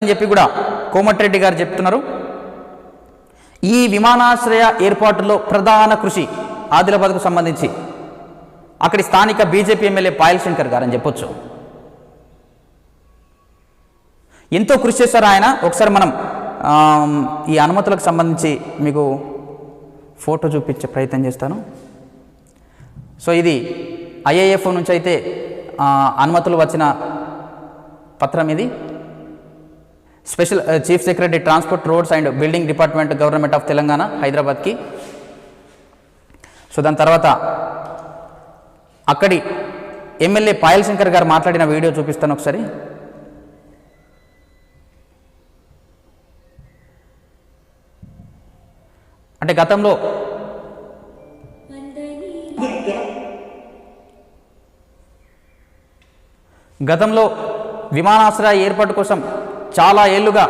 అని చెప్పి కూడా కోమటిరెడ్డి గారు చెప్తున్నారు. ఈ విమానాశ్రయ ఏర్పాటులో ప్రధాన కృషి ఆదిలాబాద్కు సంబంధించి అక్కడి స్థానిక బీజేపీ ఎమ్మెల్యే పాయల్ శంకర్ గారు అని చెప్పొచ్చు. ఎంతో కృషి చేశారు ఆయన. ఒకసారి మనం ఈ అనుమతులకు సంబంధించి మీకు ఫోటో చూపించే ప్రయత్నం చేస్తాను. సో ఇది ఐఏఎఫ్ నుంచి అయితే అనుమతులు వచ్చిన పత్రం ఇది. Special chief secretary transport roads and building department government of Telangana హైదరాబాద్కి. సో దాని తర్వాత అక్కడి ఎమ్మెల్యే పాయల్ శంకర్ గారు మాట్లాడిన వీడియో చూపిస్తాను ఒకసారి. అంటే గతంలో విమానాశ్రయ ఏర్పాటు కోసం చాలా ఏళ్లుగా